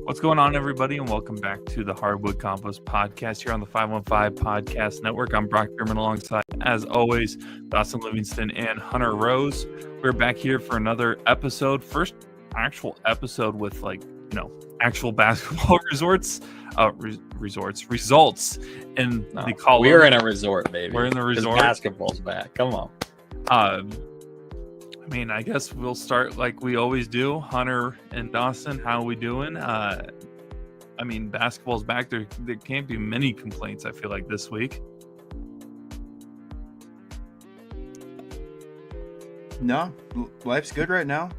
What's going on, everybody, and welcome back to the Hardwood Convos podcast here on the 515 Podcast Network. I'm Brock Bierman alongside, as always, Dawson Livingston and Hunter Rose. We're back here for another episode, first actual episode with actual basketball results in the column. We're in a resort, baby. We're in the resort. Basketball's back. Come on. I guess we'll start like we always do. Hunter and Dawson, how are we doing? Basketball's back. There can't be many complaints, I feel like, this week. No, life's good right now.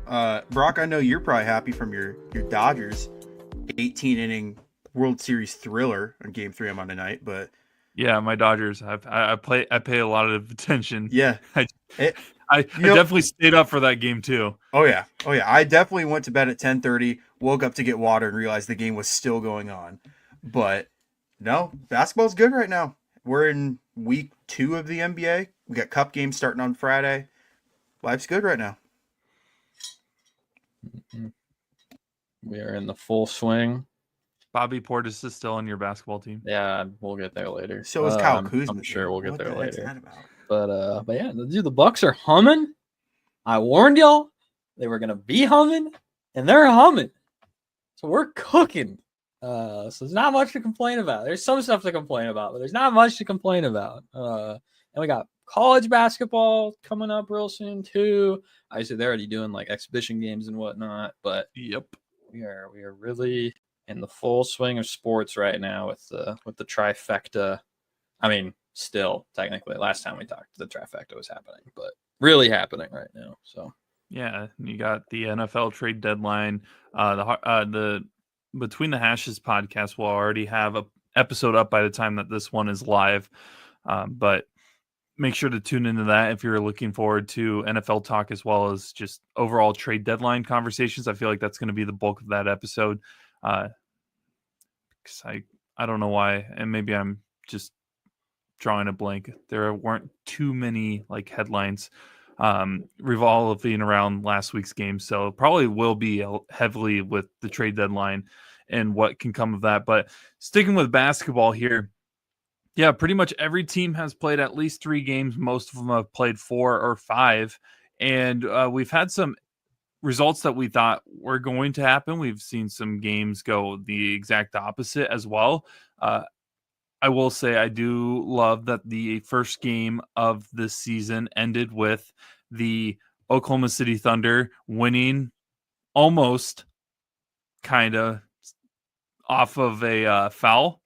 Brock, I know you're probably happy from your Dodgers 18-inning World Series thriller on Game 3 on Monday night, but yeah, my Dodgers. I pay a lot of attention. Yeah, I definitely stayed up for that game too. Oh yeah. I definitely went to bed at 10:30, woke up to get water, and realized the game was still going on. But no, basketball's good right now. We're in week 2 of the NBA. We got cup games starting on Friday. Life's good right now. We are in the full swing. Bobby Portis is still on your basketball team. Yeah, we'll get there later. So is Kyle Kuzma. I'm sure we'll get there later. But yeah, dude, the Bucks are humming. I warned y'all they were gonna be humming, and they're humming. So we're cooking. So there's not much to complain about. There's some stuff to complain about, but there's not much to complain about. And we got college basketball coming up real soon too. Obviously, they're already doing like exhibition games and whatnot. But yep, we are really in the full swing of sports right now with the trifecta. Still, technically, last time we talked, the trifecta was happening, but really happening right now. So, yeah, you got the NFL trade deadline. The Between the Hashes podcast will already have an episode up by the time that this one is live. But make sure to tune into that if you're looking forward to NFL talk as well as just overall trade deadline conversations. I feel like that's going to be the bulk of that episode. Because I don't know why, and maybe I'm just drawing a blank. There weren't too many headlines revolving around last week's game, so it probably will be heavily with the trade deadline and what can come of that. But sticking with basketball here, yeah, pretty much every team has played at least 3 games. Most of them have played 4 or 5, and we've had some results that we thought were going to happen. We've seen some games go the exact opposite as well. I will say I do love that the first game of this season ended with the Oklahoma City Thunder winning almost kind of off of a foul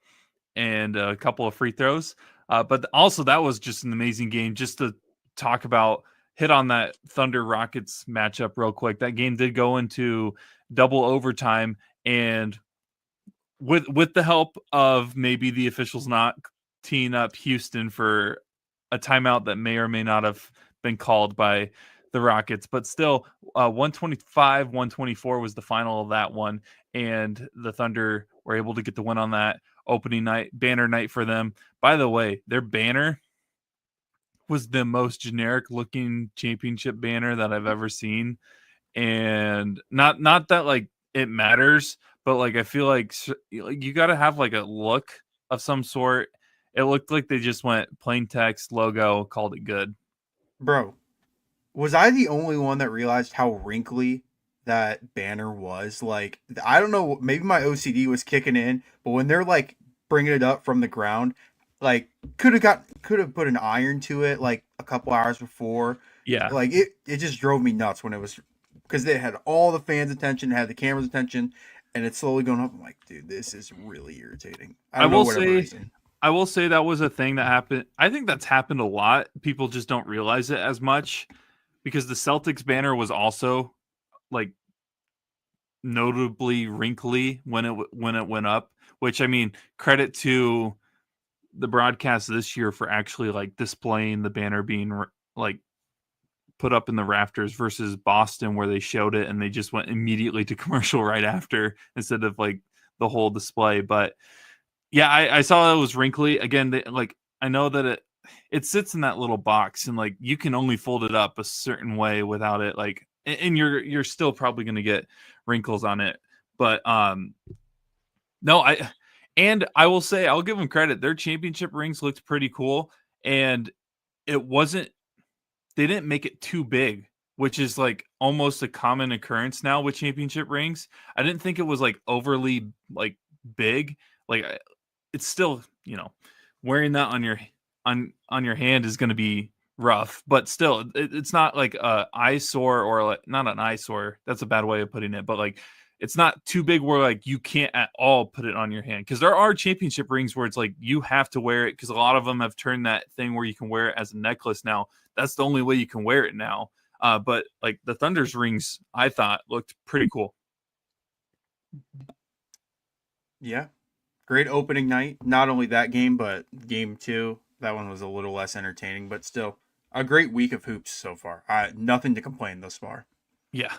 and a couple of free throws. But also that was just an amazing game. Just to talk about, hit on that Thunder Rockets matchup real quick. That game did go into double overtime, and with the help of maybe the officials not teeing up Houston for a timeout that may or may not have been called by the Rockets, but still 125-124 was the final of that one, and the Thunder were able to get the win on that opening night, banner night for them. By the way, their banner was the most generic looking championship banner that I've ever seen, and not that it matters, but I feel like you got to have a look of some sort. It looked like they just went plain text logo, called it good. Bro, was I the only one that realized how wrinkly that banner was? I don't know, maybe my OCD was kicking in, but when they're bringing it up from the ground, could have put an iron to it a couple hours before. Yeah, it just drove me nuts when it was, because they had all the fans' attention, had the camera's attention, and it's slowly going up. I'm like, dude, this is really irritating. I will say that was a thing that happened. I think that's happened a lot. People just don't realize it as much, because the Celtics banner was also notably wrinkly when it went up, which credit to the broadcast this year for actually displaying the banner being put up in the rafters versus Boston, where they showed it and they just went immediately to commercial right after instead of the whole display. But yeah, I saw it was wrinkly again. I know that it sits in that little box, and you can only fold it up a certain way without it and you're still probably going to get wrinkles on it. But No, I will say I'll give them credit. Their championship rings looked pretty cool, and it wasn't. They didn't make it too big, which is like almost a common occurrence now with championship rings. I didn't think it was like overly like big. Like it's still, wearing that on your hand is going to be rough, but still it's not like a eyesore, or like not an eyesore. That's a bad way of putting it, but like it's not too big where like you can't at all put it on your hand, because there are championship rings where it's like you have to wear it, because a lot of them have turned that thing where you can wear it as a necklace now. That's the only way you can wear it now. But like the Thunder's rings, I thought looked pretty cool. Yeah. Great opening night. Not only that game, but game 2. That one was a little less entertaining, but still a great week of hoops so far. Nothing to complain thus far. Yeah.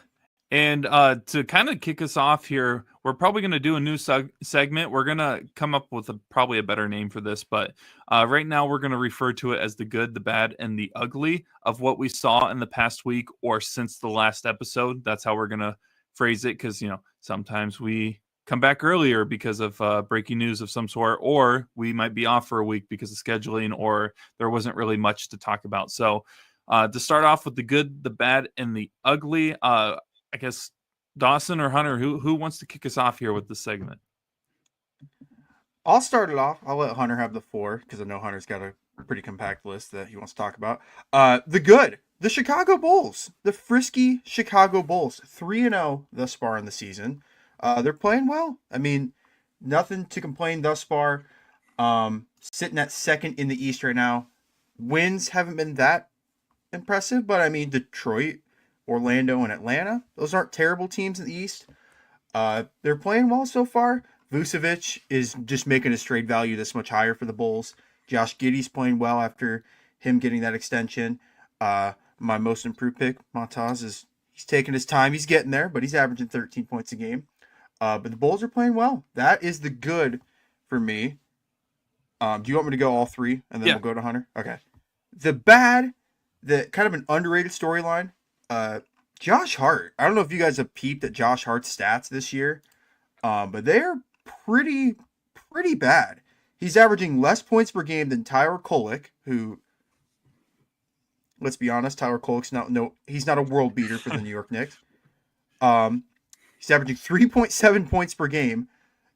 And to kind of kick us off here, we're probably going to do a new segment. We're going to come up with probably a better name for this, but right now we're going to refer to it as the good, the bad, and the ugly of what we saw in the past week or since the last episode. That's how we're going to phrase it, because, sometimes we come back earlier because of breaking news of some sort, or we might be off for a week because of scheduling, or there wasn't really much to talk about. So to start off with the good, the bad, and the ugly, I guess Dawson or Hunter, who wants to kick us off here with this segment? I'll start it off. I'll let Hunter have the floor because I know Hunter's got a pretty compact list that he wants to talk about. The good, the Chicago Bulls, the frisky Chicago Bulls, 3-0 thus far in the season. They're playing well. I mean, nothing to complain thus far. Sitting at second in the East right now. Wins haven't been that impressive, but I mean, Detroit, Orlando, and Atlanta, those aren't terrible teams in the East. They're playing well so far. Vucevic is just making his trade value this much higher for the Bulls. Josh Giddey's playing well after him getting that extension. My most improved pick, Montaz, he's taking his time. He's getting there, but he's averaging 13 points a game. But the Bulls are playing well. That is the good for me. Do you want me to go all three, and then we'll go to Hunter? Okay. The bad, the kind of an underrated storyline, Josh Hart. I don't know if you guys have peeped at Josh Hart's stats this year, but they're pretty bad. He's averaging less points per game than Tyler Kolek, who, let's be honest, Tyler Kolek's he's not a world beater for the New York Knicks. He's averaging 3.7 points per game.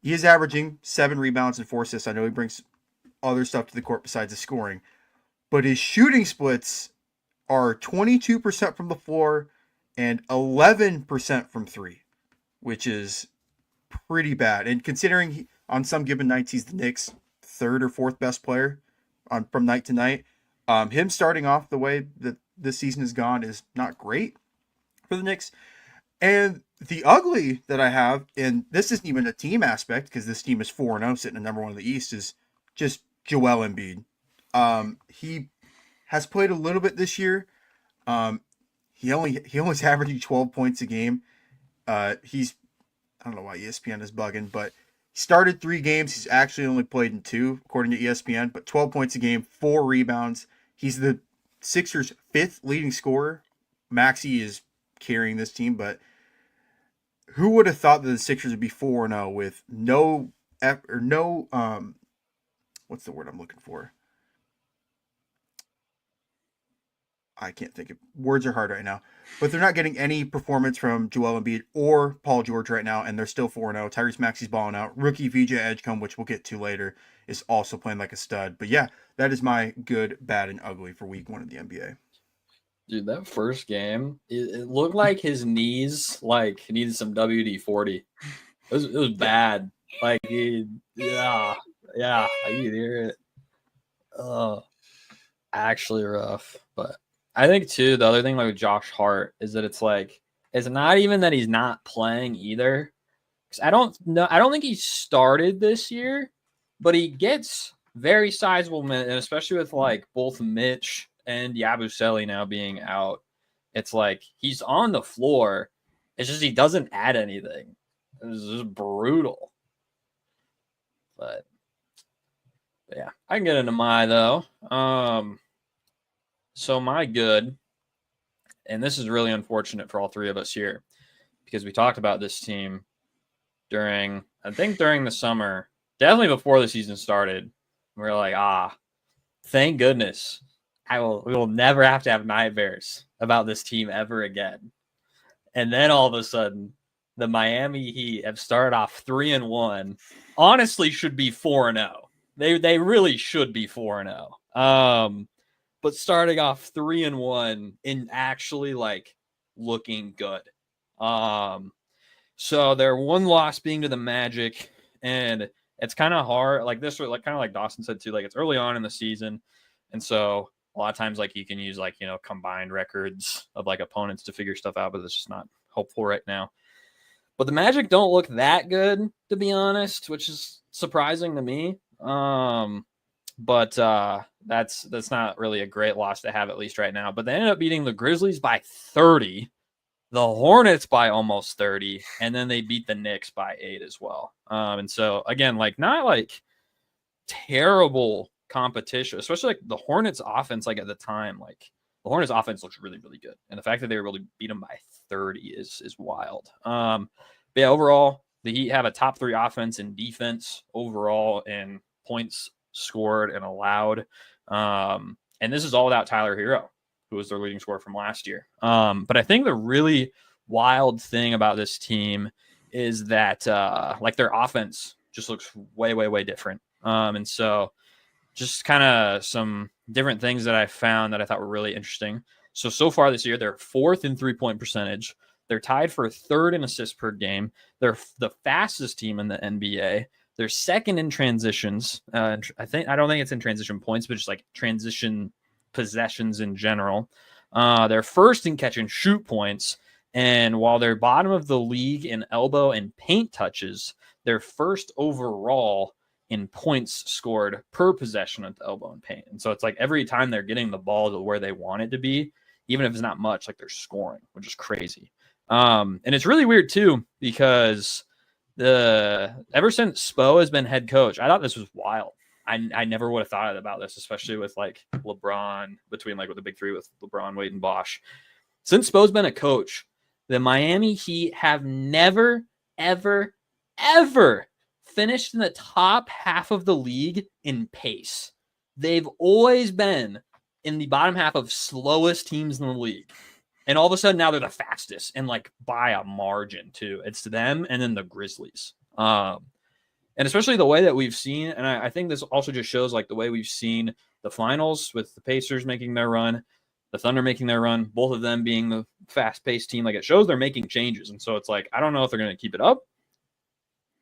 He is averaging 7 rebounds and 4 assists. I know he brings other stuff to the court besides the scoring, but his shooting splits are 22% from the floor and 11% from 3, which is pretty bad. And considering on some given nights he's the Knicks' 3rd or 4th best player from night to night, him starting off the way that this season has gone is not great for the Knicks. And the ugly that I have, and this isn't even a team aspect because this team is 4-0 sitting at number 1 in the East, is just Joel Embiid. He has played a little bit this year. He only's averaging 12 points a game. I don't know why ESPN is bugging, but he started 3 games. He's actually only played in 2, according to ESPN, but 12 points a game, 4 rebounds. He's the Sixers' 5th leading scorer. Maxey is carrying this team, but who would have thought that the Sixers would be 4-0 with no what's the word I'm looking for? I can't think of words are hard right now, but they're not getting any performance from Joel Embiid or Paul George right now, and they're still 4-0. Tyrese Maxey's balling out. Rookie VJ Edgecombe, which we'll get to later, is also playing like a stud. But yeah, that is my good, bad, and ugly for week 1 of the NBA. Dude, that first game, it looked like his knees needed some WD-40. It was bad. Like yeah, I could hear it. Actually rough. But I think too, the other thing like with Josh Hart is that it's not even that he's not playing either. Because I don't think he started this year, but he gets very sizable minutes, and especially with like both Mitch and Yabusele now being out, it's like he's on the floor. It's just he doesn't add anything. It's just brutal. But yeah, I can get into my though. So my good, and this is really unfortunate for all 3 of us here because we talked about this team during the summer, definitely before the season started. We were like, thank goodness. We will never have to have nightmares about this team ever again. And then all of a sudden, the Miami Heat have started off 3-1. Honestly, should be 4-0. They really should be 4-0. But starting off 3-1 and actually like looking good. So their one loss being to the Magic, and it's kind of hard. Like this, like kind of like Dawson said too. Like it's early on in the season, and so a lot of times like you can use like combined records of like opponents to figure stuff out, but it's just not helpful right now. But the Magic don't look that good, to be honest, which is surprising to me. But that's not really a great loss to have, at least right now. But they ended up beating the Grizzlies by 30, the Hornets by almost 30, and then they beat the Knicks by 8 as well. And so again, like not like terrible competition, especially like the Hornets offense. Like at the time, like the Hornets offense looks really, really good, and the fact that they were able to beat them by 30 is wild. But yeah, overall, the Heat have a top 3 offense and defense overall in points scored and allowed. And this is all without Tyler Hero, who was their leading scorer from last year. But I think the really wild thing about this team is that like their offense just looks way, way, way different. And so just kind of some different things that I found that I thought were really interesting. So far this year, they're 4th in 3-point percentage. They're tied for 3rd in assists per game. They're the fastest team in the NBA. They're 2nd in transitions. I don't think it's in transition points, but just like transition possessions in general. They're 1st in catch and shoot points. And while they're bottom of the league in elbow and paint touches, they're 1st overall in points scored per possession at the elbow and paint. And so it's like every time they're getting the ball to where they want it to be, even if it's not much, like they're scoring, which is crazy. And it's really weird too, because ever since Spo has been head coach, I thought this was wild. I never would have thought about this, especially with like LeBron, between like with the big 3 with LeBron, Wade, and Bosh. Since Spo's been a coach, the Miami Heat have never, ever, ever finished in the top half of the league in pace. They've always been in the bottom half of slowest teams in the league. And all of a sudden now they're the fastest, and like by a margin too. It's them and then the Grizzlies. And especially the way that we've seen, and I think this also just shows like the way we've seen the finals with the Pacers making their run, the Thunder making their run, both of them being the fast-paced team. Like it shows they're making changes. And so it's like, I don't know if they're going to keep it up.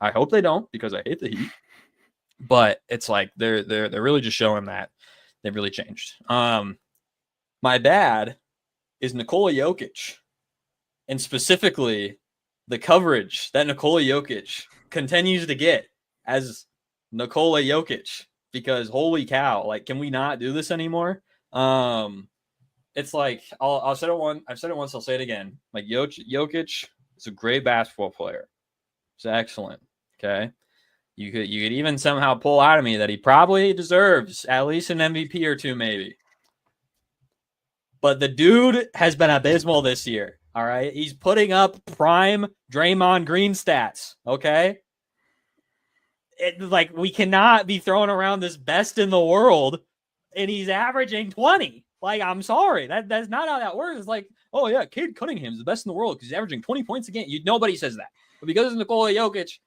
I hope they don't, because I hate the Heat. But it's like they're really just showing that they've really changed. My bad is Nikola Jokic, and specifically the coverage that Nikola Jokic continues to get as Nikola Jokic, because holy cow, like, can we not do this anymore? It's like I've said it once, I'll say it again. Like Jokic is a great basketball player. It's excellent. Okay. You could even somehow pull out of me that he probably deserves at least an MVP or 2, maybe. But the dude has been abysmal this year. All right. He's putting up prime Draymond Green stats. Okay. Like, we cannot be throwing around this best in the world and he's averaging 20. Like, I'm sorry. That's not how that works. It's like, oh yeah, Cade Cunningham's the best in the world because he's averaging 20 points a game. Nobody says that. But because it's Nikola Jokic,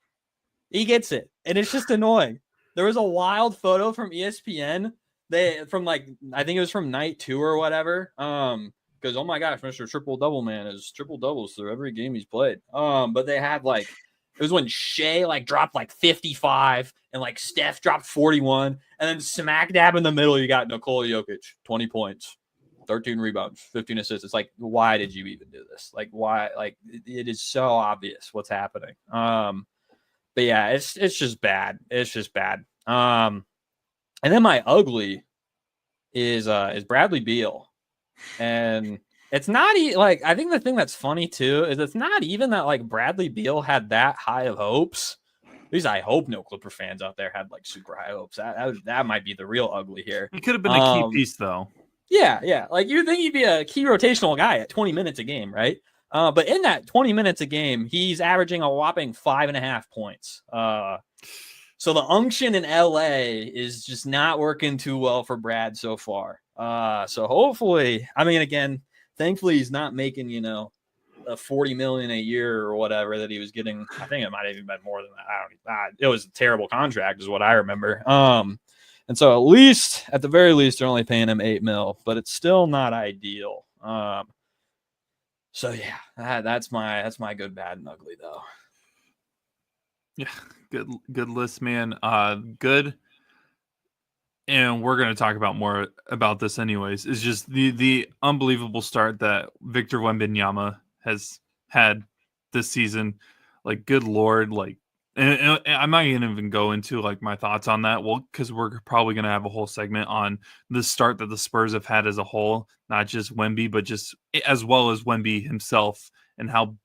he gets it. And it's just annoying. There was a wild photo from ESPN. I think it was from night 2 or whatever. Because, oh my gosh, Mr. Triple Double Man has triple doubles through every game he's played. But they had like, it was when Shea like dropped like 55 and like Steph dropped 41. And then smack dab in the middle, you got Nikola Jokic, 20 points, 13 rebounds, 15 assists. It's like, why did you even do this? Like, why? Like, it is so obvious what's happening. But yeah, it's just bad. It's just bad. And then my ugly is Bradley Beal. And it's not like, I think the thing that's funny too is it's not even that like Bradley Beal had that high of hopes. At least I hope no Clipper fans out there had like super high hopes. That might be the real ugly here. He could have been a key piece though. Yeah. Like, you think he'd be a key rotational guy at 20 minutes a game, right? But in that 20 minutes a game, he's averaging a whopping 5.5 points. So the unction in LA is just not working too well for Brad so far. So hopefully, I mean, again, thankfully he's not making, a $40 million a year or whatever that he was getting. I think it might have even been more than that. It was a terrible contract is what I remember. And so at the very least, they're only paying him $8 million, but it's still not ideal. So yeah, that's my good, bad, and ugly though. Yeah, good list, man. Good. And we're going to talk about more about this anyways. Is just the unbelievable start that Victor Wembanyama has had this season. Like, good Lord, like, and I'm not going to even go into like my thoughts on that. Well, because we're probably going to have a whole segment on the start that the Spurs have had as a whole, not just Wemby, but just as well as Wemby himself, and how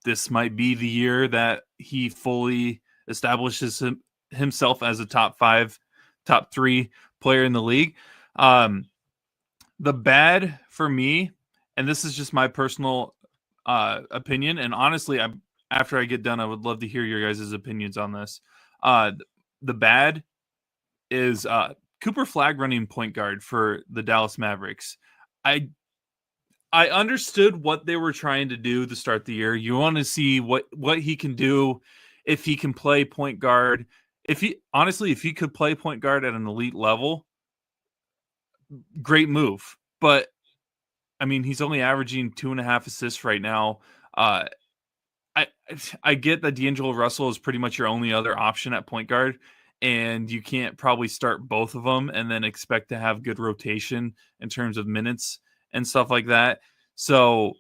this might be the year that he fully establishes himself as a top 3 player in the league. The bad for me, and this is just my personal opinion, and honestly, after I get done, I would love to hear your guys' opinions on this. The bad is Cooper Flagg running point guard for the Dallas Mavericks. I understood what they were trying to do to start the year. You want to see what he can do, if he can play point guard. If he could play point guard at an elite level, great move. But I mean, he's only averaging 2.5 assists right now. I get that D'Angelo Russell is pretty much your only other option at point guard, and you can't probably start both of them and then expect to have good rotation in terms of minutes and stuff like that. So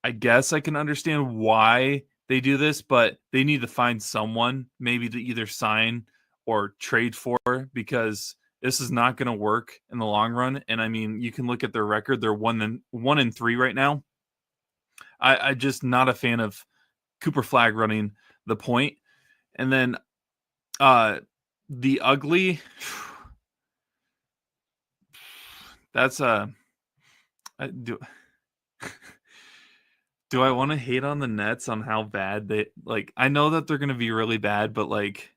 I guess I can understand why they do this, but they need to find someone maybe to either sign or trade for, because this is not going to work in the long run. And I mean, you can look at their record; they're 1-3 right now. I'm just not a fan of Cooper Flagg running the point. And then the ugly, that's do I want to hate on the Nets on how bad they, like, I know that they're going to be really bad, but like,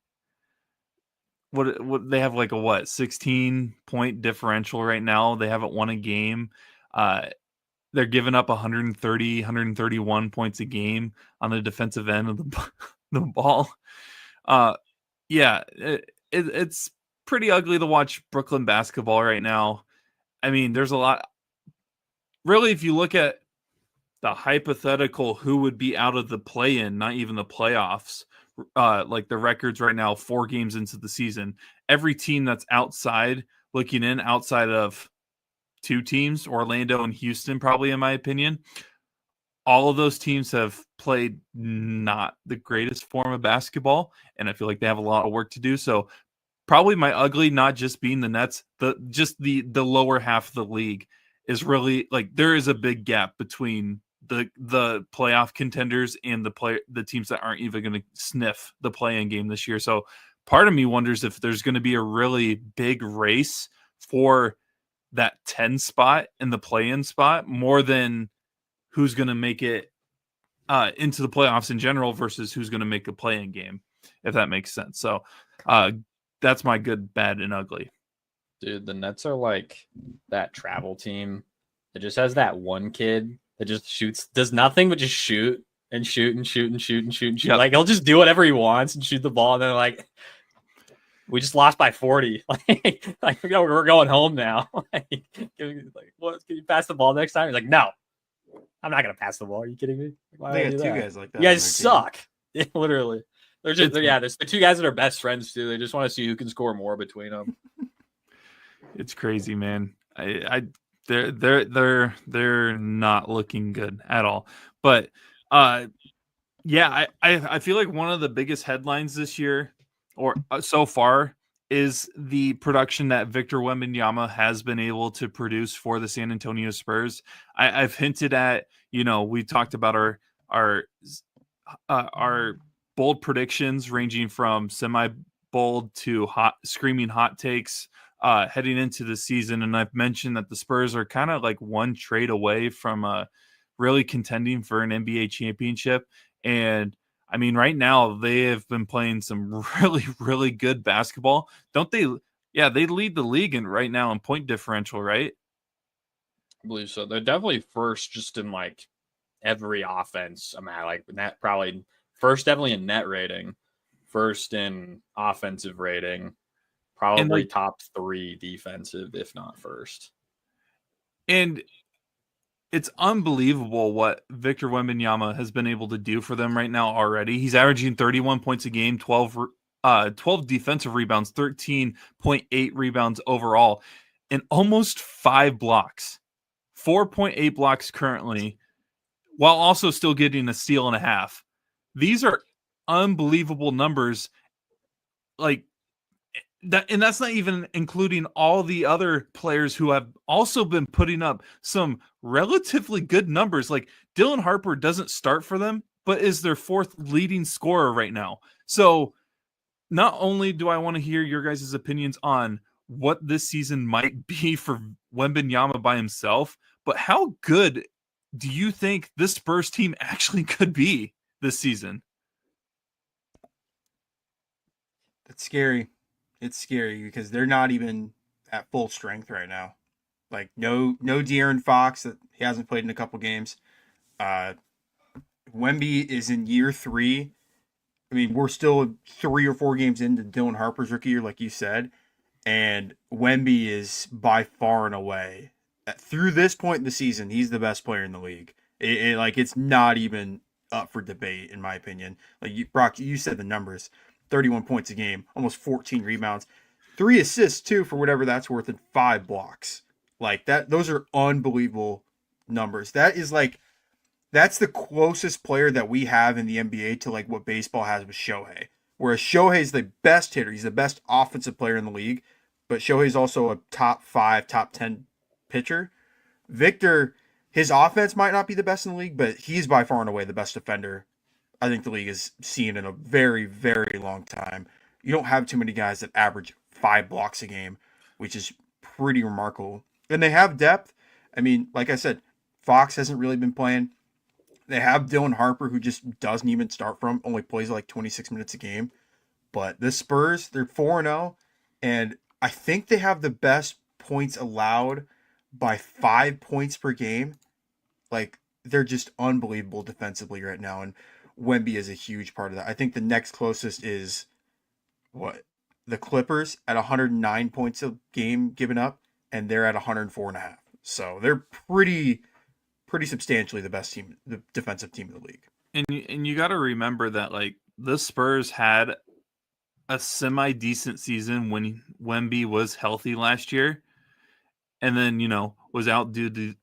what they have like a 16-point differential right now. They haven't won a game. They're giving up 130, 131 points a game on the defensive end of the ball. It's pretty ugly to watch Brooklyn basketball right now. I mean, there's a lot. Really, if you look at the hypothetical who would be out of the play-in, not even the playoffs, like the records right now, 4 games into the season, every team that's outside of 2 teams, Orlando and Houston, probably in my opinion, all of those teams have played not the greatest form of basketball, and I feel like they have a lot of work to do. So probably my ugly, not just being the Nets, the lower half of the league is really, like, there is a big gap between the playoff contenders and the teams that aren't even going to sniff the play-in game this year. So part of me wonders if there's going to be a really big race for that 10 spot and the play-in spot, more than who's going to make it into the playoffs in general versus who's going to make a play-in game, if that makes sense. So that's my good, bad, and ugly. Dude, the Nets are like that travel team that just has that one kid that just does nothing but just shoot and shoot and shoot and shoot and shoot and shoot. Yep. Like, he'll just do whatever he wants and shoot the ball, and then like, we just lost by 40. Like we're going home now. What? Can you pass the ball next time? He's like, no, I'm not gonna pass the ball. Are you kidding me? Why they got 2 guys like that. You guys suck. Yeah, literally. There's the 2 guys that are best friends too. They just want to see who can score more between them. It's crazy, man. They're not looking good at all. But I feel like one of the biggest headlines this year, or so far, is the production that Victor Wembanyama has been able to produce for the San Antonio Spurs. I've hinted at, we talked about our bold predictions ranging from semi-bold to screaming hot takes heading into the season. And I've mentioned that the Spurs are kind of like one trade away from really contending for an NBA championship. And I mean, right now they have been playing some really, really good basketball. Don't they? Yeah, they lead the league right now in point differential, right? I believe so. They're definitely first just in like every offense. Like net, probably first definitely in net rating, first in offensive rating, probably like, top 3 defensive, if not first. And it's unbelievable what Victor Wembanyama has been able to do for them right now already. He's averaging 31 points a game, 12 defensive rebounds, 13.8 rebounds overall, and almost 5 blocks. 4.8 blocks currently, while also still getting a steal and a half. These are unbelievable numbers. Like that, and that's not even including all the other players who have also been putting up some relatively good numbers. Like Dylan Harper doesn't start for them, but is their 4th leading scorer right now. So not only do I want to hear your guys' opinions on what this season might be for Wembanyama by himself, but how good do you think this Spurs team actually could be this season? That's scary. It's scary because they're not even at full strength right now. Like no De'Aaron Fox, that he hasn't played in a couple games. Wemby is in year 3. I mean, we're still 3 or 4 games into Dylan Harper's rookie year, like you said, and Wemby is by far and away, through this point in the season, he's the best player in the league. It's not even up for debate, in my opinion. Brock, you said the numbers: 31 points a game, almost 14 rebounds, 3 assists too, for whatever that's worth, and 5 blocks. Like that, those are unbelievable numbers. That's the closest player that we have in the NBA to like what baseball has with Shohei. Whereas Shohei's the best hitter, he's the best offensive player in the league, but Shohei's also a top 5, top 10 pitcher. Victor, his offense might not be the best in the league, but he's by far and away the best defender I think the league has seen in a very, very long time. You don't have too many guys that average 5 blocks a game, which is pretty remarkable. And they have depth. I mean, like I said, Fox hasn't really been playing. They have Dylan Harper, who just doesn't even start from, only plays like 26 minutes a game. But the Spurs, they're 4-0, and I think they have the best points allowed by 5 points per game. Like, they're just unbelievable defensively right now, and Wemby is a huge part of that. I think the next closest is, the Clippers at 109 points a game given up, and they're at 104.5. So they're pretty substantially the best team, the defensive team in the league. And you got to remember that like the Spurs had a semi-decent season when Wemby was healthy last year, and then was out due to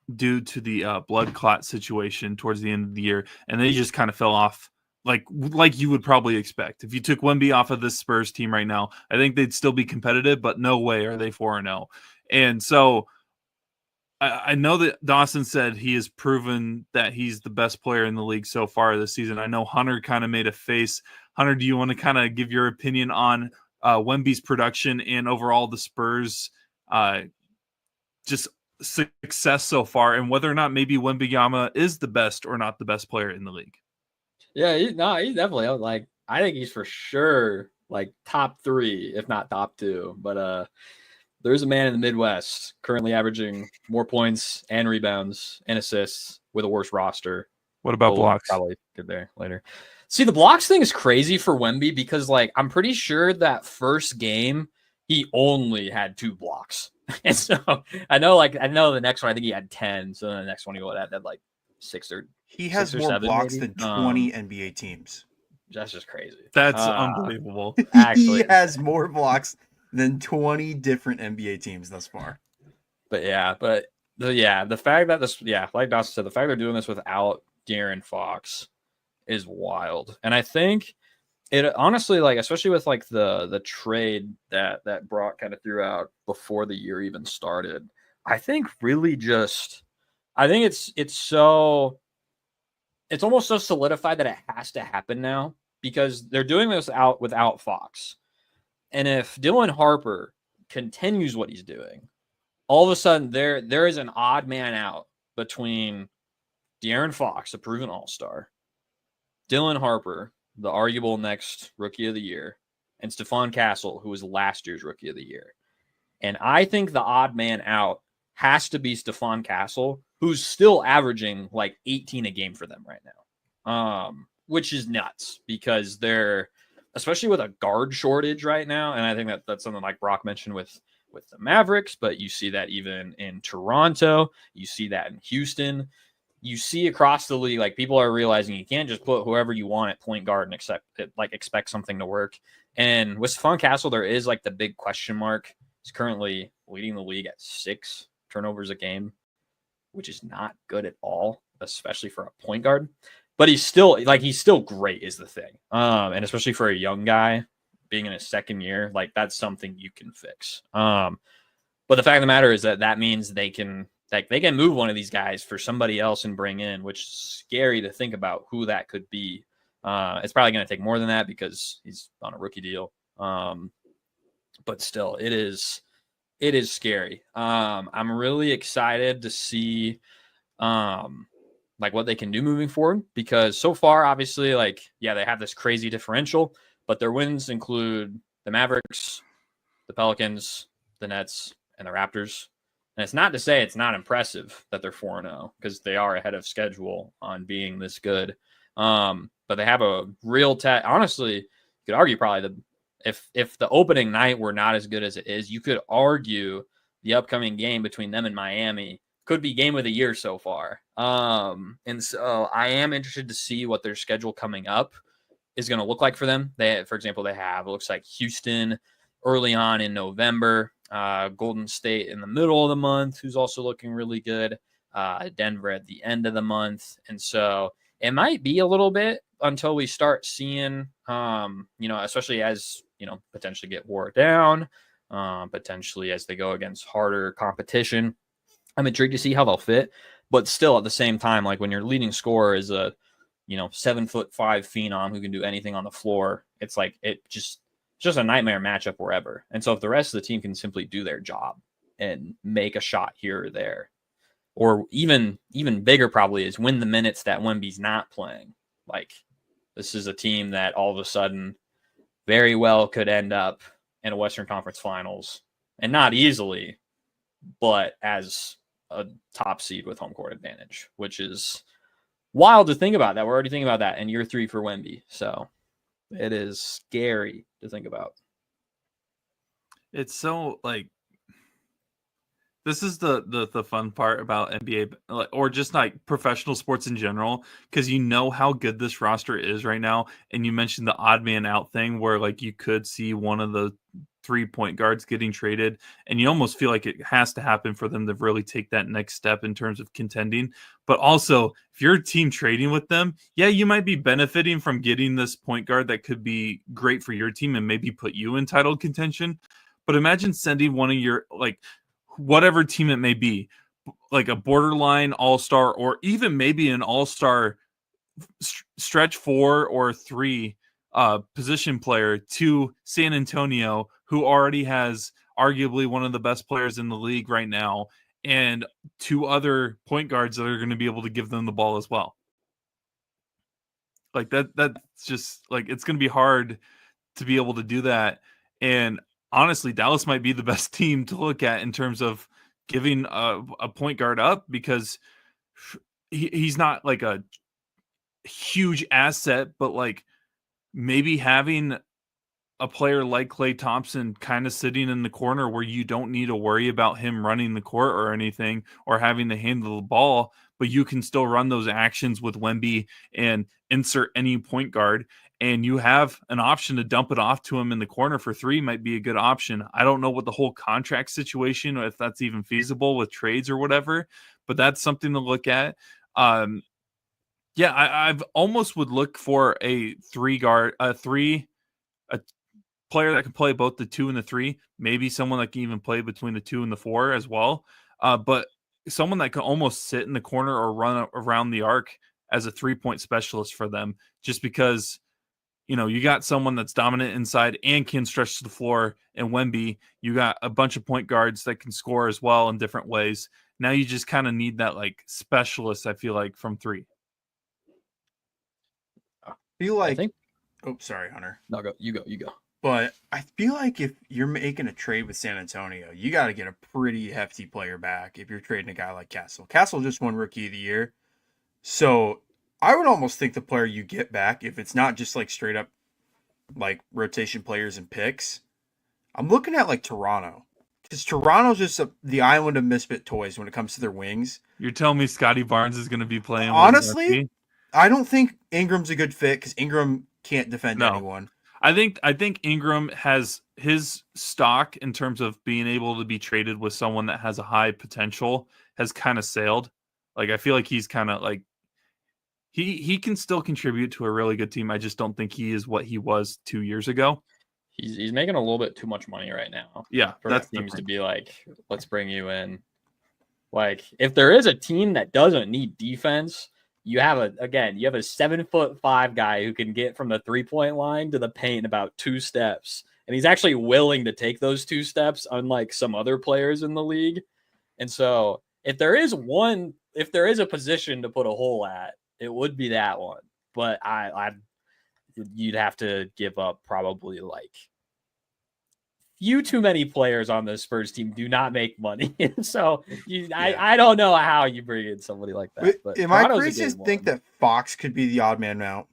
the blood clot situation towards the end of the year, and they just kind of fell off like you would probably expect. If you took Wemby off of this Spurs team right now, I think they'd still be competitive, but no way are they 4-0. And so I know that Dawson said he has proven that he's the best player in the league so far this season. I know Hunter kind of made a face. Hunter, do you want to kind of give your opinion on Wemby's production and overall the Spurs just success so far, and whether or not maybe Wembanyama is the best or not the best player in the league? Yeah, he's definitely like, I think he's for sure like top 3, if not top 2. But there's a man in the Midwest currently averaging more points and rebounds and assists with a worse roster. What about blocks? Probably get there later. See, the blocks thing is crazy for Wemby because, like, I'm pretty sure that first game he only had 2 blocks, and so I know the next one I think he had 10. So the next one he had like 6 or he has more 7, blocks maybe? than 20 NBA teams. That's just crazy. That's unbelievable. Actually, He has more blocks than 20 different NBA teams thus far. But the fact that like Dawson said, the fact they're doing this without De'Aaron Fox is wild. And I think it honestly, like, especially with like the trade that Brock kind of threw out before the year even started, I think really it's almost so solidified that it has to happen now because they're doing this without Fox. And if Dylan Harper continues what he's doing, all of a sudden there is an odd man out between De'Aaron Fox, a proven all-star, Dylan Harper, the arguable next rookie of the year, and Stephon Castle, who was last year's rookie of the year. And I think the odd man out has to be Stephon Castle, who's still averaging like 18 a game for them right now, which is nuts because they're, especially with a guard shortage right now. And I think that's something like Brock mentioned with the Mavericks, but you see that even in Toronto, you see that in Houston, you see across the league, like people are realizing you can't just put whoever you want at point guard and expect something to work. And with Stephon Castle, there is like the big question mark. He's currently leading the league at 6 turnovers a game, which is not good at all, especially for a point guard. But he's still great is the thing. And especially for a young guy being in his second year, like that's something you can fix. But the fact of the matter is that means they can move one of these guys for somebody else and bring in, which is scary to think about who that could be. It's probably going to take more than that because he's on a rookie deal. But still, it is scary. I'm really excited to see like what they can do moving forward, because so far, obviously, like, yeah, they have this crazy differential, but their wins include the Mavericks, the Pelicans, the Nets, and the Raptors. And it's not to say it's not impressive that they're 4-0, because they are ahead of schedule on being this good. But they have a real honestly, you could argue probably if the opening night were not as good as it is, you could argue the upcoming game between them and Miami could be game of the year so far. And so I am interested to see what their schedule coming up is going to look like for them. For example, it looks like Houston early on in November, Golden State in the middle of the month, who's also looking really good, Denver at the end of the month. And so it might be a little bit until we start seeing, especially as, potentially get wore down, potentially as they go against harder competition. I'm intrigued to see how they'll fit, but still at the same time, like when your leading scorer is a, 7'5" phenom who can do anything on the floor, it's like, it's just a nightmare matchup wherever. And so if the rest of the team can simply do their job and make a shot here or there, or even bigger probably is win the minutes that Wemby's not playing. Like, this is a team that all of a sudden very well could end up in a Western Conference Finals, and not easily, but as a top seed with home court advantage, which is wild to think about that. We're already thinking about that in year 3 for Wemby. So it is scary to think about. It's so like, this is the fun part about NBA or just like professional sports in general, because how good this roster is right now. And you mentioned the odd man out thing where like you could see one of the 3-point guards getting traded, and you almost feel like it has to happen for them to really take that next step in terms of contending. But also, if you're a team trading with them, yeah, you might be benefiting from getting this point guard that could be great for your team and maybe put you in title contention. But imagine sending one of your, like, whatever team it may be, like a borderline all-star or even maybe an all-star stretch 4 or 3 position player to San Antonio, who already has arguably one of the best players in the league right now, and 2 other point guards that are going to be able to give them the ball as well. Like that's just like, it's going to be hard to be able to do that. And honestly, Dallas might be the best team to look at in terms of giving a point guard up, because he's not like a huge asset, but like maybe having a player like Klay Thompson kind of sitting in the corner where you don't need to worry about him running the court or anything or having to handle the ball, but you can still run those actions with Wemby and insert any point guard, and you have an option to dump it off to him in the corner for 3 might be a good option. I don't know what the whole contract situation, or if that's even feasible with trades or whatever, but that's something to look at. Yeah, I've almost would look for a 3 guard, a player that can play both the 2 and the 3, maybe someone that can even play between the 2 and the 4 as well. But someone that can almost sit in the corner or run around the arc as a 3-point specialist for them, just because, you got someone that's dominant inside and can stretch to the floor, and Wemby, you got a bunch of point guards that can score as well in different ways. Now you just kind of need that like specialist, I feel like, from three. I feel like, think. Oh, sorry, Hunter. No, go. You go. But I feel like if you're making a trade with San Antonio, you got to get a pretty hefty player back if you're trading a guy like Castle. Castle just won Rookie of the Year. So I would almost think the player you get back, if it's not just like straight up like rotation players and picks, I'm looking at like Toronto. Because Toronto's just the island of misfit toys when it comes to their wings. You're telling me Scotty Barnes is going to be playing? Honestly, I don't think Ingram's a good fit because Ingram can't defend anyone. I think Ingram has his stock in terms of being able to be traded with someone that has a high potential has kind of sailed. Like I feel like he's kind of like he can still contribute to a really good team. I just don't think he is what he was 2 years ago. He's making a little bit too much money right now. Yeah, that seems to be like, let's bring you in. Like if there is a team that doesn't need defense, you have a 7'5" guy who can get from the 3-point line to the paint in about 2 steps. And he's actually willing to take those 2 steps, unlike some other players in the league. And so if there is a position to put a hole at, it would be that one. But you'd have to give up probably like too many players on the Spurs team do not make money. So I don't know how you bring in somebody like that. But am I crazy to think that Fox could be the odd man out?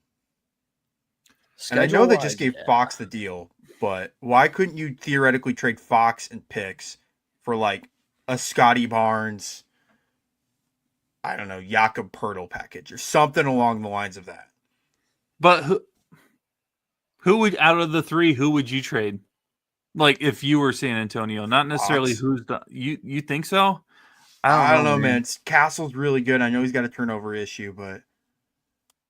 And I know they just gave Fox the deal, but why couldn't you theoretically trade Fox and picks for like a Scotty Barnes, I don't know, Jakob Poeltl package or something along the lines of that? But who would, out of the three, who would you trade? Like if you were San Antonio, not necessarily Fox. who's the you think so? I don't know, man. Castle's really good. I know he's got a turnover issue,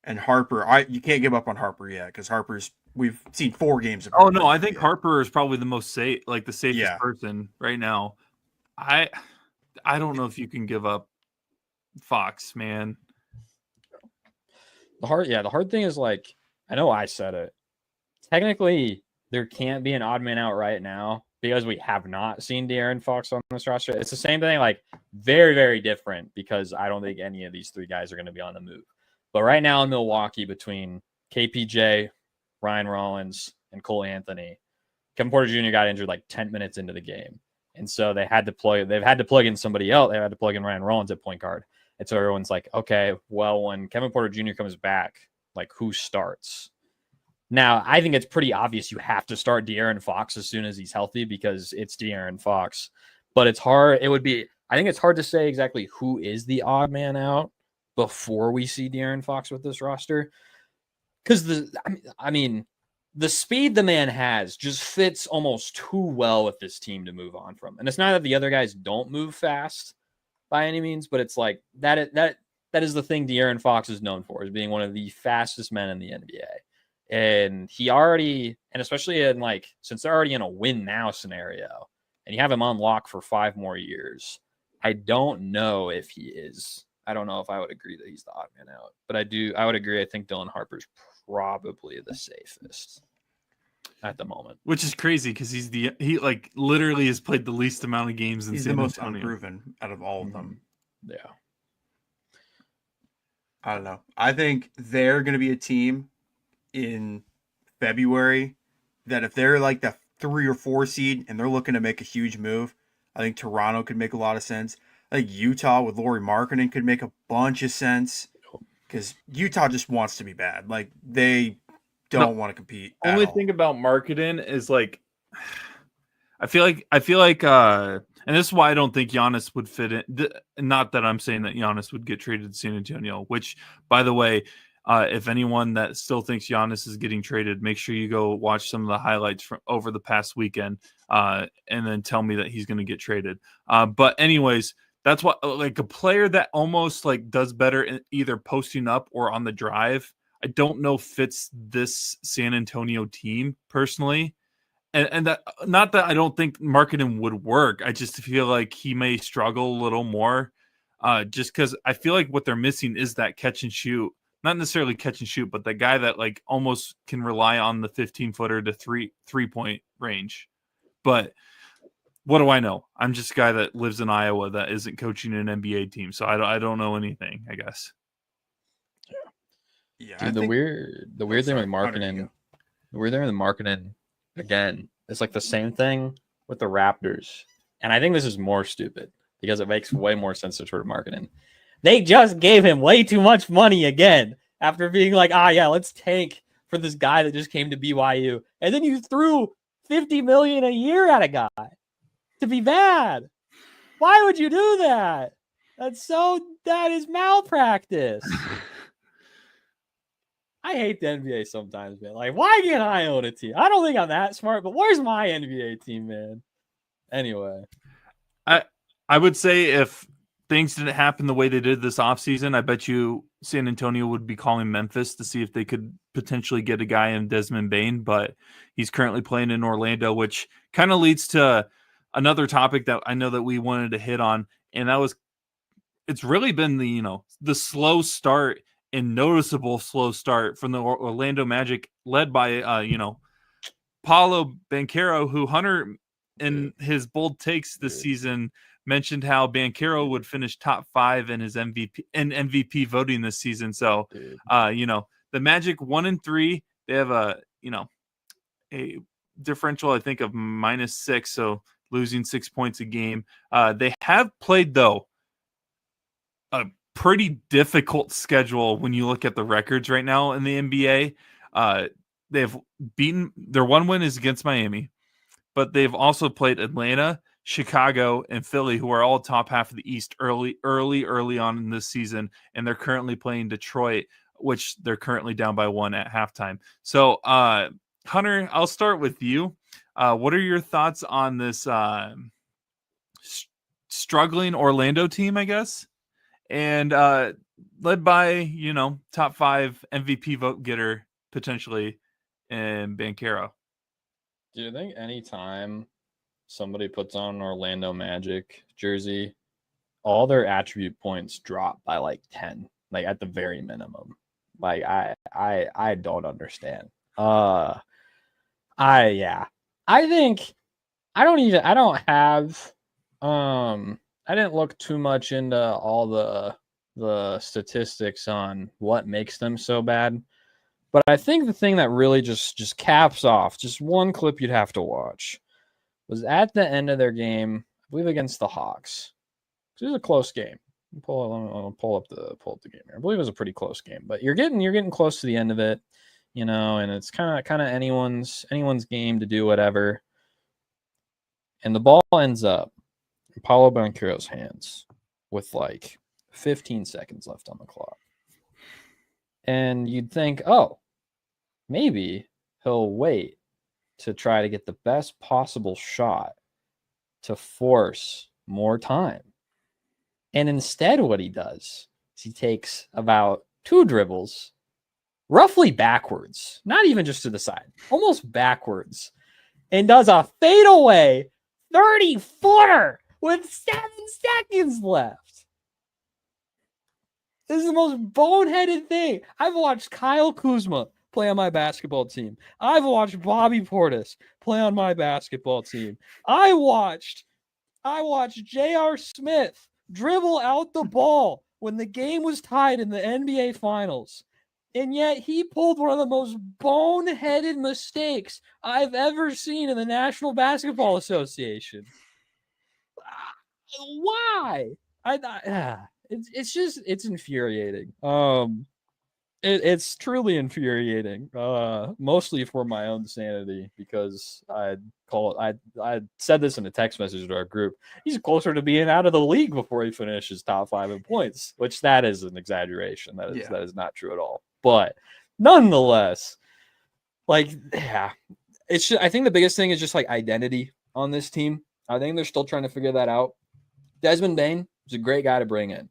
and Harper, you can't give up on Harper yet because we've seen 4 games of Harper. Oh no, I think Harper is probably the most safe, like the safest person right now. I don't know if you can give up Fox, man. The hard thing is like, I know I said it. Technically, there can't be an odd man out right now because we have not seen De'Aaron Fox on this roster. It's the same thing, like very, very different because I don't think any of these 3 guys are going to be on the move. But right now in Milwaukee, between KPJ, Ryan Rollins, and Cole Anthony, Kevin Porter Jr. got injured like 10 minutes into the game. And so they've had to plug in somebody else. They had to plug in Ryan Rollins at point guard. And so everyone's like, okay, well, when Kevin Porter Jr. comes back, like who starts? Now, I think it's pretty obvious you have to start De'Aaron Fox as soon as he's healthy because it's De'Aaron Fox. But it's hard. I think it's hard to say exactly who is the odd man out before we see De'Aaron Fox with this roster. Because the speed the man has just fits almost too well with this team to move on from. And it's not that the other guys don't move fast by any means, but it's like that is the thing De'Aaron Fox is known for, is being one of the fastest men in the NBA. And especially in like, since they're already in a win now scenario and you have him on lock for 5 more years, I don't know if he is. I don't know if I would agree that he's the odd man out, but I would agree. I think Dylan Harper's probably the safest at the moment, which is crazy because he like literally has played the least amount of games in he's San the most Antonio. unproven out of all of them. Yeah. I don't know. I think they're going to be a team in February that if they're like the 3 or 4 seed and they're looking to make a huge move, I think Toronto could make a lot of sense. I think Utah with Lauri Markkanen could make a bunch of sense because Utah just wants to be bad. Like they don't want to compete. Only thing about Markkanen is like, I feel like, and this is why I don't think Giannis would fit in. Not that I'm saying that Giannis would get traded to San Antonio, which, by the way, if anyone that still thinks Giannis is getting traded, make sure you go watch some of the highlights from over the past weekend, and then tell me that he's going to get traded. But anyways, that's what, like, a player that almost like does better in either posting up or on the drive, I don't know fits this San Antonio team personally. And that, not that I don't think Markkanen would work. I just feel like he may struggle a little more, just because I feel like what they're missing is that catch and shoot. Not necessarily catch and shoot, but the guy that like almost can rely on the 15-footer to three-point range. But what do I know? I'm just a guy that lives in Iowa that isn't coaching an NBA team, so I don't know anything, I guess. Yeah, Dude, the weird thing with marketing, the weird thing with marketing, again, it's like the same thing with the Raptors. And I think this is more stupid because it makes way more sense to sort of marketing. They just gave him way too much money again after being like, yeah, let's tank for this guy that just came to BYU. And then you threw $50 million a year at a guy to be bad. Why would you do that? That is malpractice. I hate the NBA sometimes, man. Like, why can't I own a team? I don't think I'm that smart, but where's my NBA team, man? Anyway. I would say if things didn't happen the way they did this offseason, I bet you San Antonio would be calling Memphis to see if they could potentially get a guy in Desmond Bane, but he's currently playing in Orlando, which kind of leads to another topic that I know that we wanted to hit on, and it's really been the slow start and noticeable slow start from the Orlando Magic, led by Paolo Banchero, who Hunter in his bold takes this season mentioned how Banchero would finish top 5 in his MVP voting this season. So the Magic 1-3, they have a differential, I think, of -6, so losing 6 points a game. They have played, though, a pretty difficult schedule when you look at the records right now in the NBA. They've beaten, their one win is against Miami, but they've also played Atlanta, Chicago, and Philly, who are all top half of the East early on in this season, and they're currently playing Detroit, which they're currently down by 1 at halftime. So, Hunter, I'll start with you. What are your thoughts on this struggling Orlando team, I guess? And led by, top 5 MVP vote getter, potentially, in Banchero. Do you think anytime somebody puts on an Orlando Magic jersey, all their attribute points drop by like 10, like at the very minimum? Like I don't understand. I didn't look too much into all the statistics on what makes them so bad. But I think the thing that really just caps off, just one clip you'd have to watch, was at the end of their game, I believe against the Hawks. It was a close game. I'll pull up the game here. I believe it was a pretty close game, but you're getting close to the end of it, and it's kind of anyone's game to do whatever. And the ball ends up in Paolo Banchero's hands with like 15 seconds left on the clock. And you'd think, maybe he'll wait to try to get the best possible shot to force more time. And instead what he does is he takes about 2 dribbles, roughly backwards, not even just to the side, almost backwards, and does a fadeaway 30-footer with 7 seconds left. This is the most boneheaded thing. I've watched Kyle Kuzma play on my basketball team. I've watched Bobby Portis play on my basketball team. I watched J.R. Smith dribble out the ball when the game was tied in the NBA Finals. And yet he pulled one of the most boneheaded mistakes I've ever seen in the National Basketball Association. Why? It's infuriating. It's truly infuriating. Mostly for my own sanity, because I said this in a text message to our group. He's closer to being out of the league before he finishes top 5 in points, which that is an exaggeration. That is not true at all. But nonetheless, I think the biggest thing is just like identity on this team. I think they're still trying to figure that out. Desmond Bane is a great guy to bring in.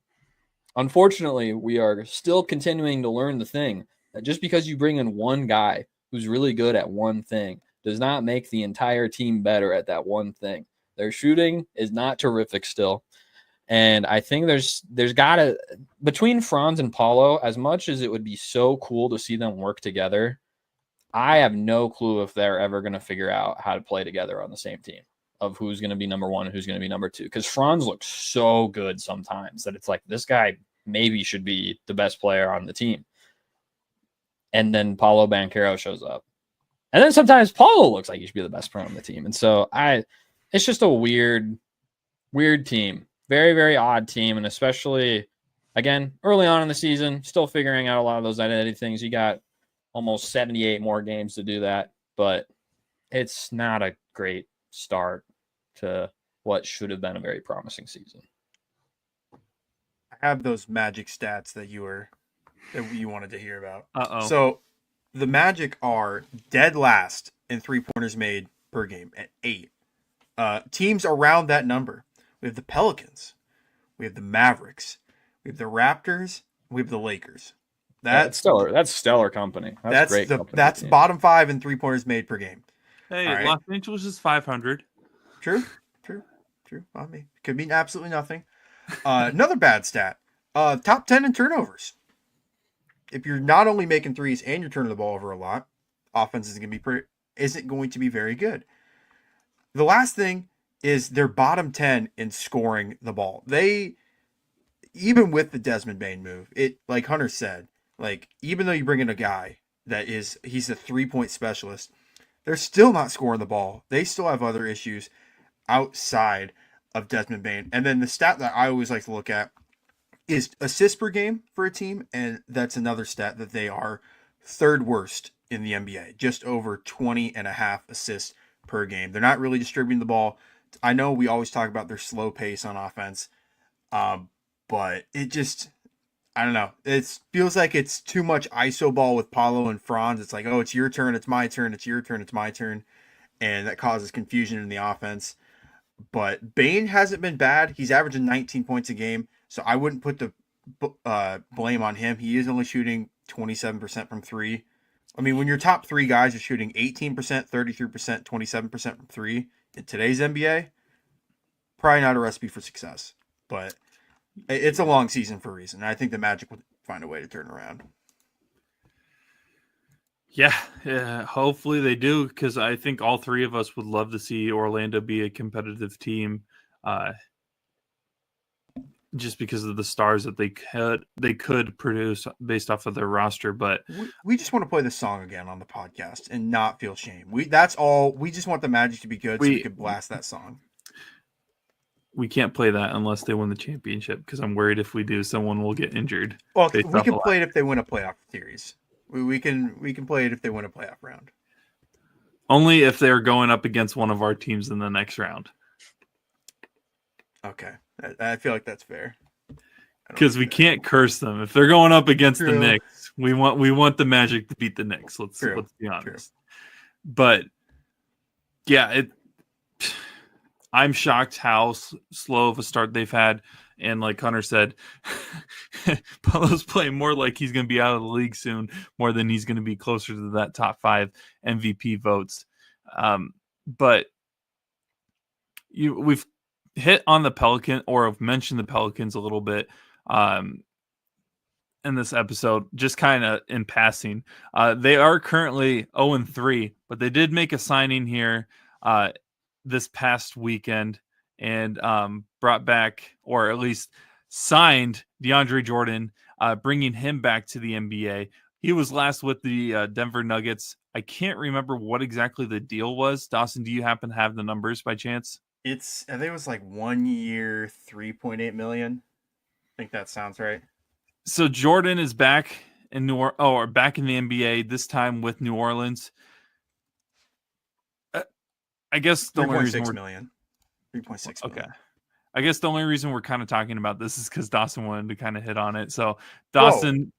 Unfortunately, we are still continuing to learn the thing that just because you bring in one guy who's really good at one thing does not make the entire team better at that one thing. Their shooting is not terrific still. And I think there's gotta, between Franz and Paulo, as much as it would be so cool to see them work together, I have no clue if they're ever going to figure out how to play together on the same team. of who's going to be number one and who's going to be number two. Because Franz looks so good sometimes that it's like this guy maybe should be the best player on the team. And then Paulo Banchero shows up. And then sometimes Paulo looks like he should be the best player on the team. And so it's just a weird team. Very, very odd team. And especially, again, early on in the season, still figuring out a lot of those identity things. You got almost 78 more games to do that. But it's not a great start to what should have been a very promising season. I have those Magic stats that you wanted to hear about. Uh-oh. So the Magic are dead last in 3-pointers made per game at 8. Teams around that number. We have the Pelicans. We have the Mavericks. We have the Raptors. We have the Lakers. That's stellar. That's stellar company. That's great company. That's bottom 5 in 3-pointers made per game. Hey, right. Los Angeles is 500. True. I mean, could mean absolutely nothing. Another bad stat. Top 10 in turnovers. If you're not only making threes and you're turning the ball over a lot, offense isn't going to be very good. The last thing is they're bottom 10 in scoring the ball. They, even with the Desmond Bane move, like Hunter said, like even though you bring in a guy he's a 3-point specialist, they're still not scoring the ball. They still have other issues outside of Desmond Bane. And then the stat that I always like to look at is assists per game for a team, and that's another stat that they are third worst in the NBA, just over 20.5 assists per game. They're not really distributing the ball. I know we always talk about their slow pace on offense, but it just, I don't know. It feels like it's too much iso ball with Paulo and Franz. It's like, oh, it's your turn, it's my turn, it's your turn, it's my turn, and that causes confusion in the offense. But Bane hasn't been bad. He's averaging 19 points a game, so I wouldn't put the blame on him. He is only shooting 27% from 3. I mean, when your top 3 guys are shooting 18%, 33%, 27% from 3 in today's NBA, probably not a recipe for success. But it's a long season for a reason. I think the Magic will find a way to turn around. Yeah, hopefully they do, because I think all three of us would love to see Orlando be a competitive team, just because of the stars that they could produce based off of their roster. But we just want to play the song again on the podcast and not feel shame. That's all. We just want the Magic to be good so we could blast that song. We can't play that unless they win the championship, because I'm worried if we do, someone will get injured. Well, we can play it if they win a playoff series. We can play it if they win a playoff round. Only if they're going up against one of our teams in the next round. Okay. I feel like that's fair. Because we can't curse them. If they're going up against the Knicks, we want the Magic to beat the Knicks. Let's be honest. True. But yeah, I'm shocked how slow of a start they've had. And like Hunter said, Paulo's playing more like he's going to be out of the league soon, more than he's going to be closer to that top 5 MVP votes. But we've hit on the Pelican, or have mentioned the Pelicans a little bit in this episode, just kind of in passing. They are currently 0-3, but they did make a signing here this past weekend, and brought back, or at least signed, DeAndre Jordan, bringing him back to the NBA. He was last with the Denver Nuggets. I can't remember what exactly the deal was. Dawson, do you happen to have the numbers by chance? I think it was like 1 year, $3.8 million. I think that sounds right. So Jordan is back in back in the NBA, this time with New Orleans. I guess the only reason 3.6 million. 3.6 million. Okay. I guess the only reason we're kind of talking about this is because Dawson wanted to kind of hit on it. So Dawson,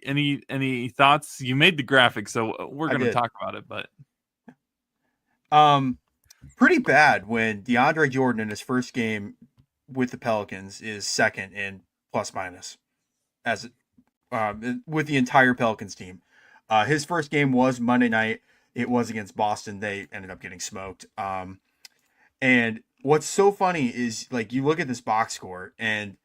any thoughts? You made the graphic, so we're going to talk about it, but pretty bad when DeAndre Jordan in his first game with the Pelicans is second in plus minus as with the entire Pelicans team. His first game was Monday night. It was against Boston. They ended up getting smoked. And what's so funny is, like, you look at this box score, and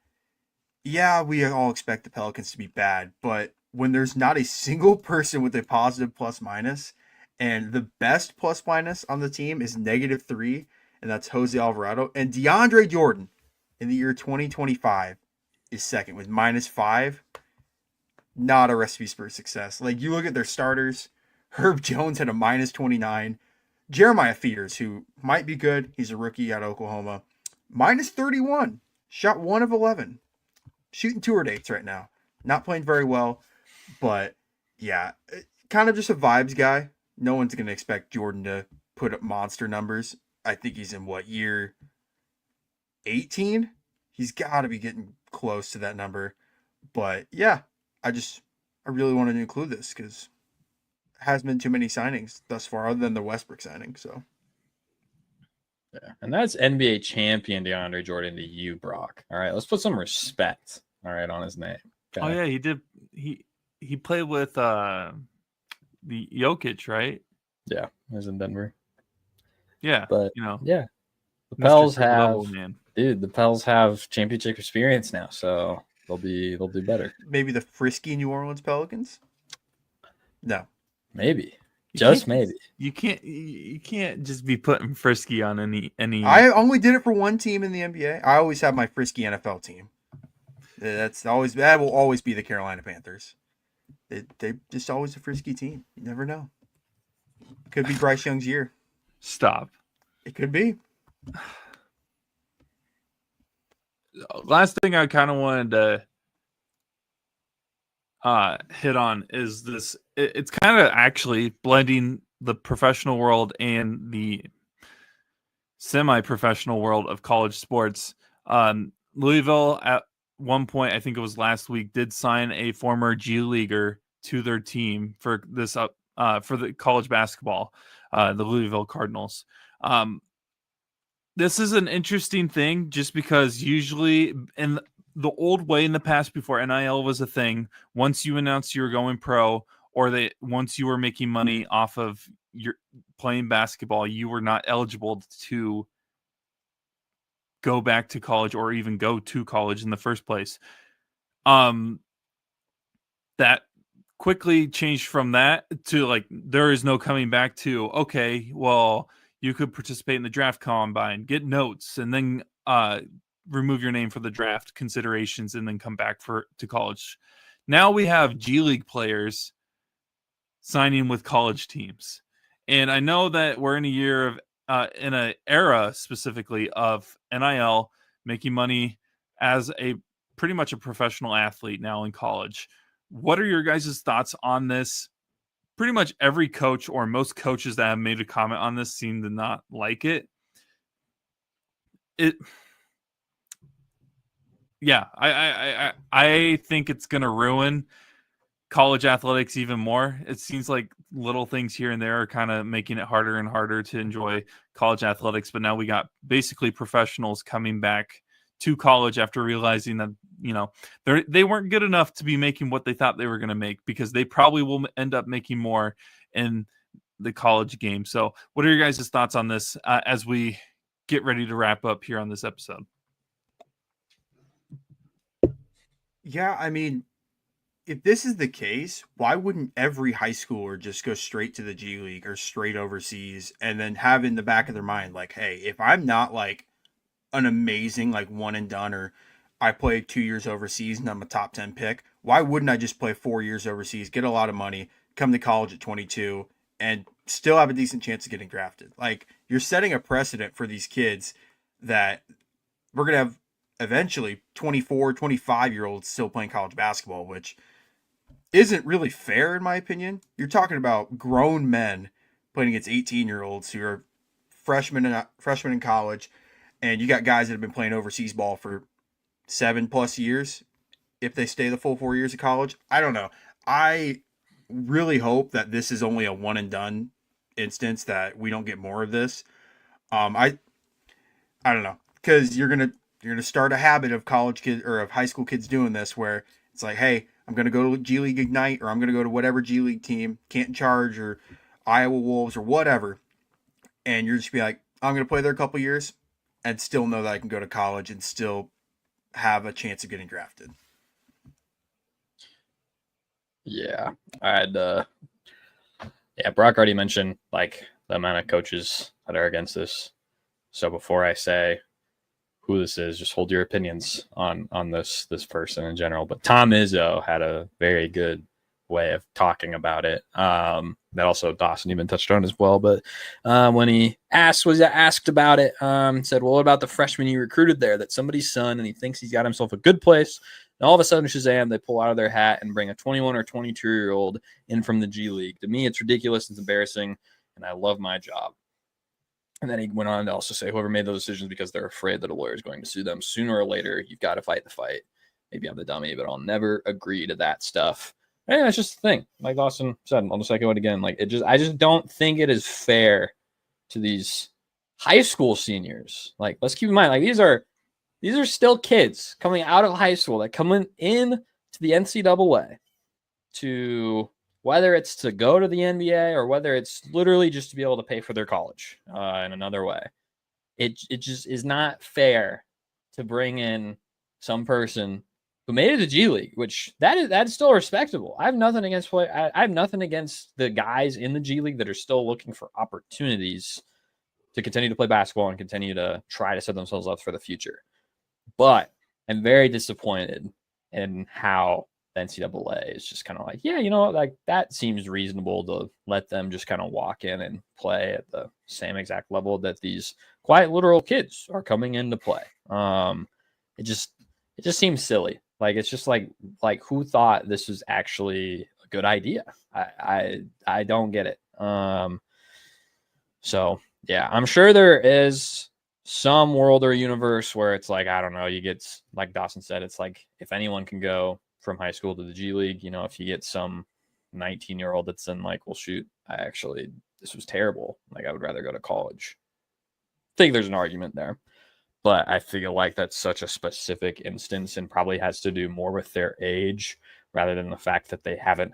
yeah, we all expect the Pelicans to be bad, but when there's not a single person with a positive plus minus, and the best plus minus on the team is -3, and that's Jose Alvarado. And DeAndre Jordan in the year 2025 is second with -5. Not a recipe for success. Like, you look at their starters, Herb Jones had a -29. Jeremiah Fears, who might be good, he's a rookie out of Oklahoma, -31. Shot 1 of 11. Shooting tour dates right now. Not playing very well, but yeah, kind of just a vibes guy. No one's going to expect Jordan to put up monster numbers. I think he's in year 18? He's got to be getting close to that number. But yeah, I really wanted to include this because it hasn't been too many signings thus far other than the Westbrook signing. So yeah, and that's NBA champion DeAndre Jordan to you, Brock. All right, let's put some respect, all right, on his name. Okay? Oh yeah, he did. He played with the Jokic, right? Yeah, he was in Denver. Yeah, but yeah, the Pels the Pels have championship experience now, so they'll do better. Maybe the frisky New Orleans Pelicans. No, maybe. Maybe. You can't just be putting frisky on any. I only did it for one team in the NBA. I always have my frisky NFL team. That will always be the Carolina Panthers. They just always a frisky team. You never know. Could be Bryce Young's year. Stop. It could be. Last thing I kind of wanted to hit on is this. It's kind of actually blending the professional world and the semi-professional world of college sports. Louisville at one point, I think it was last week, did sign a former G Leaguer to their team for this for the college basketball, the Louisville Cardinals. This is an interesting thing just because usually in the old way in the past before NIL was a thing, once you announced you were going pro or once you were making money off of your playing basketball, you were not eligible to go back to college or even go to college in the first place. That quickly changed from that to like, there is no coming back to, okay, well, you could participate in the draft combine, get notes, and then remove your name for the draft considerations and then come back to college. Now we have G League players signing with college teams. And I know that we're in a year of in an era specifically of NIL making money as a pretty much a professional athlete now in college. What are your guys' thoughts on this? Pretty much every coach or most coaches that have made a comment on this seem to not like it. Yeah, I think it's going to ruin college athletics even more. It seems like little things here and there are kind of making it harder and harder to enjoy college athletics. But now we got basically professionals coming back to college after realizing that, they weren't good enough to be making what they thought they were going to make, because they probably will end up making more in the college game. So what are your guys' thoughts on this as we get ready to wrap up here on this episode? Yeah, I mean, if this is the case, why wouldn't every high schooler just go straight to the G League or straight overseas and then have in the back of their mind, like, hey, if I'm not like an amazing, like one and done, or I played 2 years overseas and I'm a top 10 pick, why wouldn't I just play 4 years overseas, get a lot of money, come to college at 22 and still have a decent chance of getting drafted? Like, you're setting a precedent for these kids that we're going to have eventually 24, 25-year-olds still playing college basketball, which isn't really fair in my opinion. You're talking about grown men playing against 18-year-olds who are freshmen in college, and you got guys that have been playing overseas ball for 7+ years if they stay the full 4 years of college. I don't know. I really hope that this is only a one and done instance, that we don't get more of this. I don't know, because you're gonna start a habit of college kids or of high school kids doing this, where it's like, hey, I'm gonna go to G League Ignite, or I'm gonna go to whatever G League team, Canton Charge or Iowa Wolves or whatever, and you're just be like, I'm gonna play there a couple years and still know that I can go to college and still have a chance of getting drafted. Yeah, Brock already mentioned like the amount of coaches that are against this. So before I say who this is, just hold your opinions on this person in general. But Tom Izzo had a very good way of talking about it. That also Dawson even touched on as well. But when he was asked about it, said, well, what about the freshman you recruited there? That's somebody's son, and he thinks he's got himself a good place. And all of a sudden, Shazam, they pull out of their hat and bring a 21 or 22-year-old in from the G League. To me, it's ridiculous. It's embarrassing, and I love my job. And then he went on to also say, whoever made those decisions because they're afraid that a lawyer is going to sue them sooner or later, you've got to fight the fight. Maybe I'm the dummy, but I'll never agree to that stuff. And that's just the thing. Like Dawson said, I'll just echo it again. Like I just don't think it is fair to these high school seniors. Like, let's keep in mind, like these are still kids coming out of high school that coming in to the NCAA to, whether it's to go to the NBA or whether it's literally just to be able to pay for their college in another way. It just is not fair to bring in some person who made it to G League, which that's still respectable. I have nothing against I have nothing against the guys in the G League that are still looking for opportunities to continue to play basketball and continue to try to set themselves up for the future. But I'm very disappointed in how the NCAA is just kind of like, yeah, you know, like that seems reasonable to let them just kind of walk in and play at the same exact level that these quiet literal kids are coming in to play. It just seems silly. Like, it's just like who thought this was actually a good idea? I don't get it. So yeah, I'm sure there is some world or universe where it's like, I don't know, you get, like Dawson said, it's like if anyone can go from high school to the G League, you know, if you get some 19-year-old that's in like, well, shoot, this was terrible. Like, I would rather go to college. I think there's an argument there. But I feel like that's such a specific instance and probably has to do more with their age rather than the fact that they haven't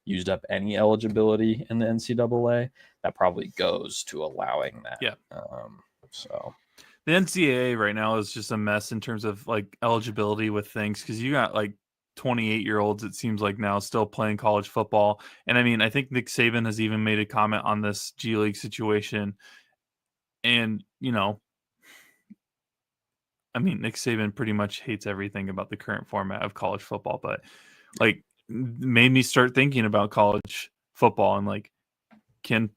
used up any eligibility in the NCAA. That probably goes to allowing that. Yeah. So the NCAA right now is just a mess in terms of like eligibility with things, because you got like 28-year-olds, it seems like now, still playing college football. And I mean, I think Nick Saban has even made a comment on this G League situation. And, you know, I mean, Nick Saban pretty much hates everything about the current format of college football, but like made me start thinking about college football and like, can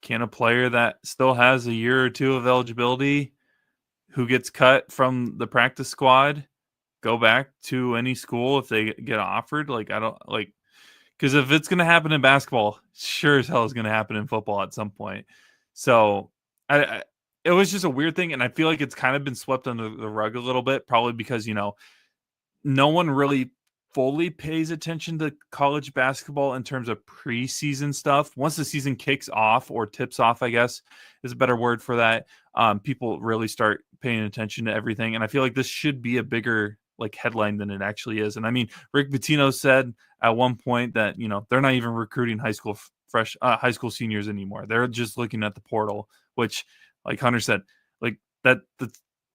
a player that still has a year or two of eligibility who gets cut from the practice squad go back to any school if they get offered? Like, I don't like, because if it's going to happen in basketball, sure as hell is going to happen in football at some point. So it was just a weird thing, and I feel like it's kind of been swept under the rug a little bit, probably because, you know, no one really fully pays attention to college basketball in terms of preseason stuff. Once the season kicks off, or tips off, I guess is a better word for that, people really start paying attention to everything. And I feel like this should be a bigger like headline than it actually is. And I mean, Rick Pitino said at one point that, you know, they're not even recruiting high school seniors anymore. They're just looking at the portal, which, like Hunter said, like that's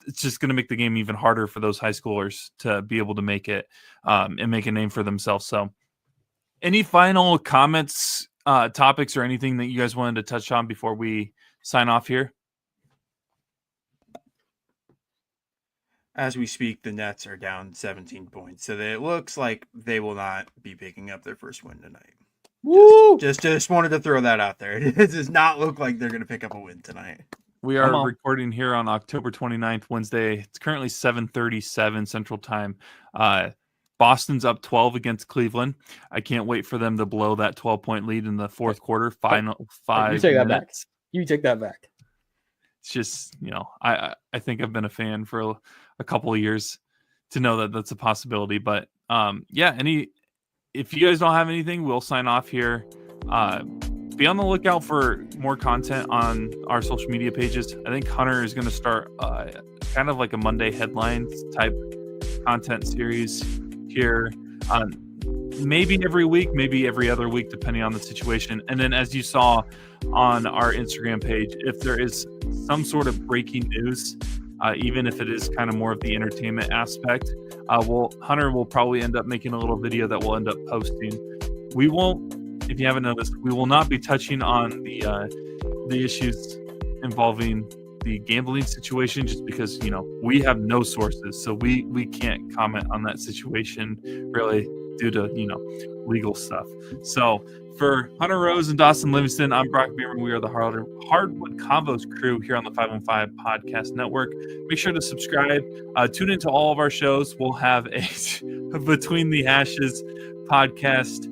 it's just going to make the game even harder for those high schoolers to be able to make it and make a name for themselves. So any final comments, topics, or anything that you guys wanted to touch on before we sign off here? As we speak, the Nets are down 17 points, so it looks like they will not be picking up their first win tonight. Woo! Just wanted to throw that out there. It does not look like they're going to pick up a win tonight. We are recording here on October 29th, Wednesday. It's currently 7:37 Central Time. Boston's up 12 against Cleveland. I can't wait for them to blow that 12-point lead in the fourth quarter. Final 5 You take minutes. that back. You take that back. It's just, you know, I think I've been a fan for a couple of years to know that that's a possibility. But yeah, if you guys don't have anything, we'll sign off here. Be on the lookout for more content on our social media pages. I think Hunter is going to start kind of like a Monday headlines type content series here. Maybe every week, maybe every other week, depending on the situation. And then, as you saw on our Instagram page, if there is some sort of breaking news, even if it is kind of more of the entertainment aspect, Hunter will probably end up making a little video that we'll end up posting. We won't, if you haven't noticed, we will not be touching on the issues involving the gambling situation, just because we have no sources, so we can't comment on that situation really due to legal stuff. So for Hunter Rose and Dawson Livingston, I'm Brock Beerman. We are the Hardwood Convos crew here on the 515 Podcast Network. Make sure to subscribe. Tune into all of our shows. We'll have a Between the Hashes podcast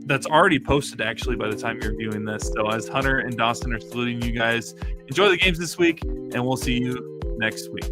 that's already posted, actually, by the time you're viewing this. So as Hunter and Dawson are saluting you guys, enjoy the games this week, and we'll see you next week.